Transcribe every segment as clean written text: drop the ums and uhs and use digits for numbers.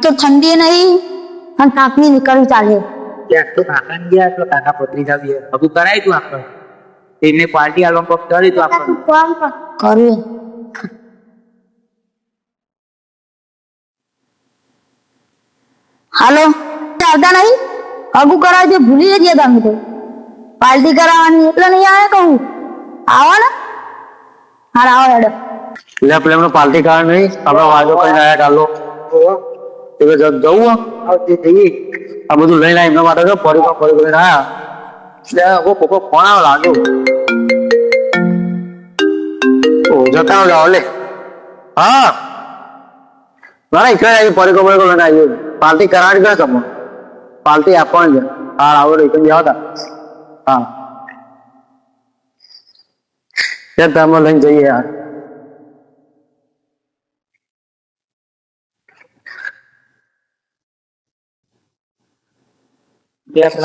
તો ઠંડી નહીં અને તાપની નીકળવી ચાલે. તો કાકા ને ગયા તો કાકા પત્રી જાવી બધું કરાય તું આપણે એને પાર્ટી આલવા કોક કરી તું આપણે કર્યું. હાલો આવતા નહીં હગું કરાવે છે ભૂલી જ ગયા તમે તો પાર્ટી કરાવવાની એટલે નહીં આવે કહું આવો ને. હાર આવો હેડો એટલે આપણે એમને પાર્ટી કરવા નહીં આપણે વાજો કરીને આવ્યા ચાલો એટલે જવું આવતી જઈએ આ બધું લઈને એમના માટે તો ફરી કરીને આવ્યા એટલે કોકો ફોન આવે લાગ્યો જતા જાઓ લે હા મારા એક પરીકો લઈને આવ્યો પાર્ટી કરાવી ગયા તમે પાર્ટી આપવાની છે હા આવડે એક ગયા હતા હા ત્યાં તમે લઈને જઈએ યાર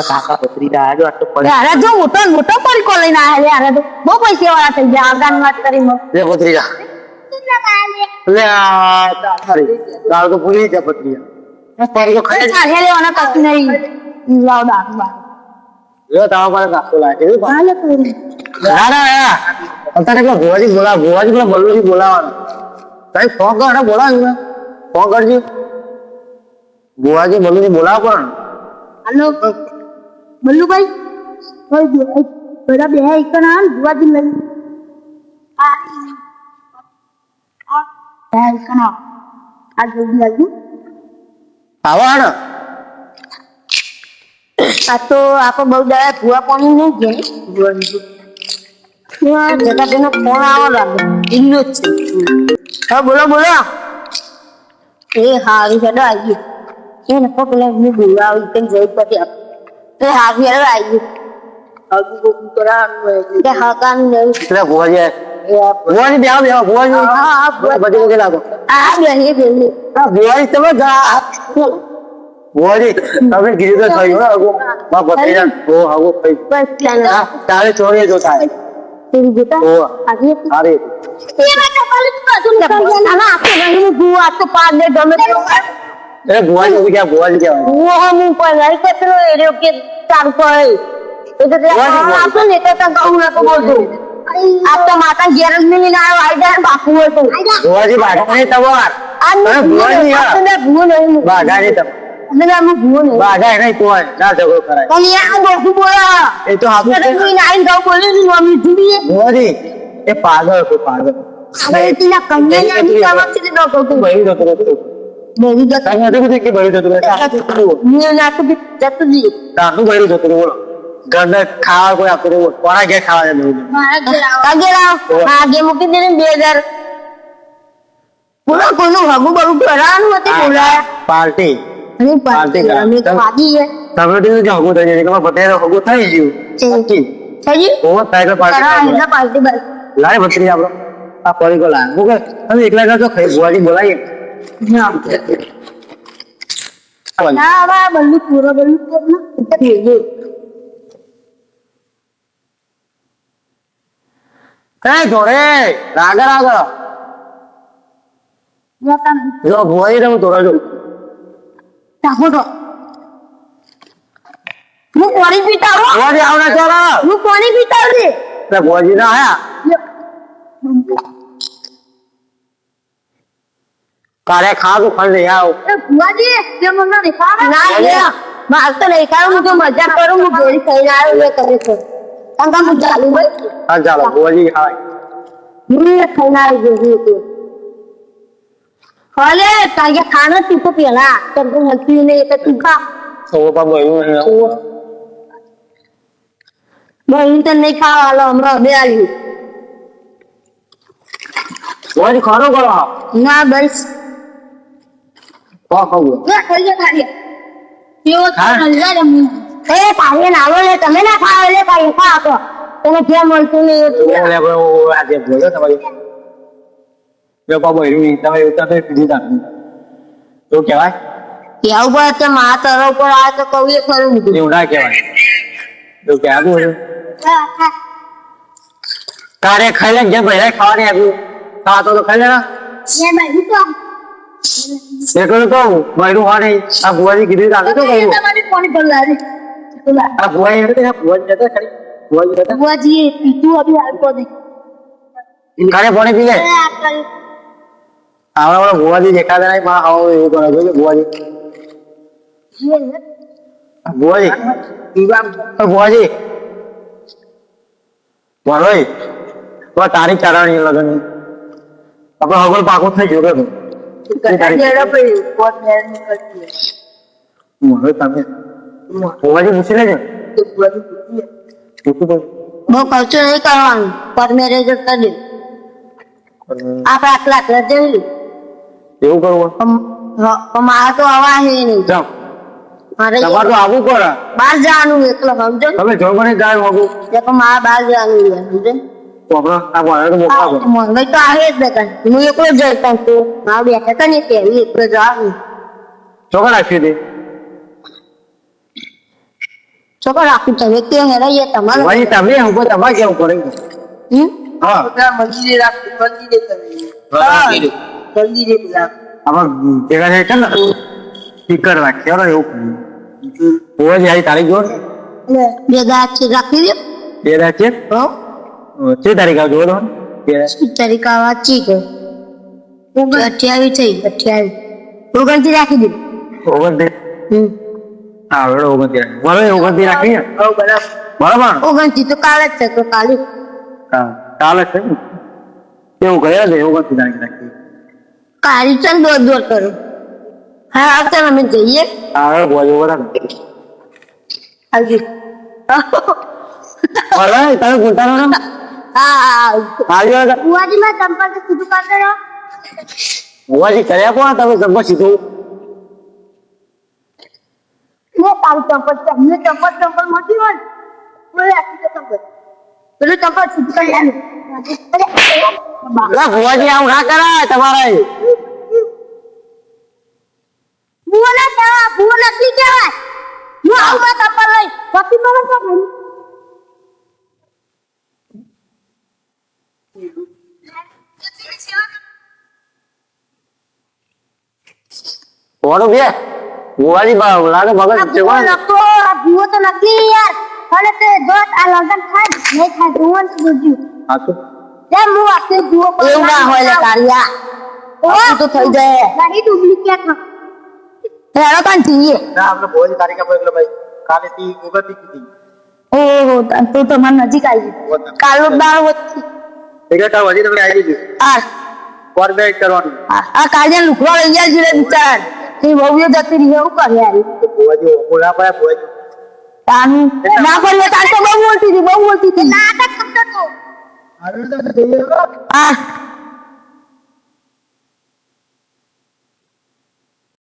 કાકા પત્રી આજો આટલો પડે અરે જો મોટો મોટો પરીકો લઈને આવ્યા અરે તો બહુ પૈસા વાળા થઈ ગયા આગળ વાત કરી લે પત્રીજા લે તાર તો પૂરી છે પત્રીજા પરીકો ખાઈ ચાલે લેવાના કશું નહીં લાવ દાખલા લે તાવ પર કાકો લાગે હાલે પૂરી ના ના અત્યારે પેલા ભુવાજી પેલા બલ્લુજી બોલાવાના કઈ ફોન કર બોલાવ ફોન કરજો ભુવાજી બલ્લુજી બોલાવ પણ હાલો બલ્લુભાઈ બધા બે એક ના ભુવાજી લઈ આ જલ્દી આવજો. આવો હાડો આ તો આપણે બહુ દાડા ભુવા પાણી નહીં ગયા જગા તેનો ફોન આવો લાગે એમનો જ છે. હા બોલો બોલો એ હારી હેડો આવી એ નકો પેલા હું બોલવા આવી કઈ જઈ પછી એ હારી હેડો આવી હજુ કરાવવાનું કે હકાનું નહીં એટલે ભુવાજી બેહો ભુવાજી હા બધી વખત લાગો આ બેહી બેહી ભુવાજી તમે ભુવાજી તમે કીધું તો થયું હગો માં ભત્રીજા ઓ હગો થઈ બસ પ્લાન તારે ચોરીએ જો થાય તેરી બેટા ઓ આજે અરે એ બેટા પાલી બાજુ નીકળ ના આપે નહીં ભુવા તો પાડ દે ગમે એ ભુવાજી ક્યાં ભુવાજી કહેવાય હું હું પર લઈ કતરો એરો કે ચાલુ કરે એ તો આપો ને તો કહું ના તો બોલતો આપ તો માતા ઘેર જ નહીં આવ્યો આઈ જાય બાપુ હોય તો ભુવાજી બાગા નહીં તમાર આ ભુવાજી આપણે ભૂ નહીં બાગા નહીં તમે અને આમ ભૂ નહીં બાગા નહીં કોઈ ના ઝઘડો કરાય પણ યાર બોલતું બોલા એ તો આપણે કોઈ નાઈ ગાવ બોલે ની મમ્મી જુડી ભુવાજી એ પાગલ હતો પાગલ હવે તીના કન્યા ની કામ છે તો કહું બળી જતો હતો બેરી જતો કઈ નથી કીધું કે બળી જતો ની ના તો જતો દી તાનું બળી જતો બોલો ઘરને ખાવા કોઈ આપતો નહીં કોના ઘેર ખાવા જાય આગે લાવ આગે મૂકી દે ને 2000 પૂરા કોઈનું હગું બગું કરાવવાનું હતું બોલાયા પાર્ટી અને પાર્ટી અમે ખાધી છે તમે તો જો હગું થઈ જાય કે બટેરો હગું થઈ ગયું થઈ ગયું ઓ ટાઈગર પાર્ટી કરાવ પાર્ટી બસ લાય બત્રી આપણો આ પરી કો લાય મુકે તમે એકલા એકલા તો ખાઈ ભુવાજી બોલાવીએ ના બા બલ્લુ પૂરો બલ્લુ તો ના થઈ ગયું કઈ જોડે આગળ આગળ જો ભુવાજી તમે તોડા જો તાકો તો હું પાણી પીતા હું ભુવાજી આવના ચાલો હું પાણી પીતા રે તે ભુવાજી ના આયા કારે ખા તો ખાઈ લઈ આવ એ ભુવાજી તે મને દેખાડે ના લે માર તો નહીં ખાવ હું તો મજાક કરું હું ઘેરી ખાઈને આવ્યો એ કરે છે અંગા હું ચાલુ ભાઈ હા ચાલો ભુવાજી ખાય હું ખાઈને આવી ગયો છું હાલે તારે ખાના તું તો પેલા તો નથી ને તો તું ખા ઓ બાબા એવું બહેન તો નહીં ખાવા હાલો હમણાં બે આવી ભુવાજી ખાનો કરો ના બસ કો ખાવું ના ખાઈ જા ખાલી કેવો તો નલ્લા રમી એ તારે નાવો લે તમે ના ખાવ લે કાઈ ખા તો તને જે મળતું નહીં લે બરો આજે બોલ્યો તમારી યો બાબા એવું તમે ઉતા તો કીધી તા તો કહેવાય કેવું પડે તો મા તરો પર આ તો કહું એ ખરું બધું એવું ના કહેવાય તો કે આગળ તારે ખાઈ લે જેમ ભાઈ ખાવાની આવ્યું ખાતો તો ખાઈ લેના એટલું તો કહું મહિનું હોય નહીં આ ભુવાજી કીધું રાખે તો કહ્યું તમારી પાણી પર લાગે આ ભુવાજી એટલે આ ભુવાજી જતા ખરી ભુવાજી જતા बुआजी पीतू अभी आपको दे ખાને પાણી પી લે આવડા વાળા ભુવાજી દેખાતા નહીં માં આવો એવું કરે જોજો ભુવાજી ભુવાજી ભુવાજી બોલોય તો તારીખ ચારવાની લગન આપણે હગલ પાકો થઈ ગયો કે મોરે તમે ભુવાજી પૂછી લેજો પૂછું બોલ वो खर्चो नहीं करवाना पर मेरे जो कर दे आप 8 लाख लग जाएंगे એવું કરવું हमारा तो हवा है नहीं જાઓ हमारे તમારે તો આવવું પડે बाहर जाना है तो समझो તમે જો મને જાય મોગું देखो हमारा बाहर जाना है समझे તો આપણે આ બોલે તો મોકલા દો महंगाई तो आहे देखा मैं एक जाता हूँ तो माँ बैठा था नहीं तेरी एक जाऊँ ચોકડ રાખી દે छोकर आपको चाहिए क्या है ये तुम्हारा ભાઈ તમે हमको તમારે કેવું પડે હા મંદિરે રાખ મંદિરે તમે આમાં ભેગા થાય છે ને સ્પીકર રાખી હવે એવું ભુવાજી આવી તારીખ જો बेदा अच्छी रखी दे બે છે हो 6 તારીખ આવજો બોલો तरीका अच्छी है 28 थी 28 ओगणती राखी दे ઓગણત્રીસ હા હવે ઓગણત્રીસ બરાબર ઓગણત્રીસ રાખી ને બરાબર ओगणती तो काल है तो काली હા ચાલે છે ને કેવું ગયા છે ઓગણત્રીસ તારીખ રાખી काली चल दो दो करो हाँ अब तो हमें चाहिए હા હવે ભુવાજી બરાબર आगे બરાબર તમે બોલતા રહો ને हाँ આવ્યો बुआ जी मैं चंपल से शुरू कर रहा ભુવાજી કર્યા કોણ તમે જબ્બર સીધું मैं तारी चंपल चंपल मत ही बोले ऐसी तो चंपल बोले चंपल शुरू कर ले અલા ભુવાજી આવું ના કરાય તમારે बुआ नकली क्या है मैं आऊंगा चंपल नहीं बाकी बोलो क्या नहीं કોણ બે ભુવાજી લાગે મગજ છે કોણ बुआ तो नकली है यार अरे ते दोस्त आ लगन खाए नहीं खाए बुआ तो दूजी હા તો ये मुंह आके बुआ को એવું ના હોય લે કાળિયા ઓ તો થઈ જાય ગાડી ડુપ્લિકેટ માં એનો કાન જોઈએ ના આપણે ભુવાજી તારીખ આપો એટલે ભાઈ કાલે થી ઓગણત્રીસ કીધી ઓહો તો તો મને નજીક આવી ગઈ કાલો દાળ વચ્ચે એટલે કાલ વધી તમને આવી ગઈ આ કોર બેક કરવાનું આ કાળિયા લુકડો લઈ જાય જીરે બિચાર તે બહુ જતી રહી એવું કરે યાર ભુવાજી ઓલા પડ્યા ભુવાજી તાનું ના પડે તાર તો બહુ બોલતી હતી નાટક કરતો તો આગળ તો જઈએ આ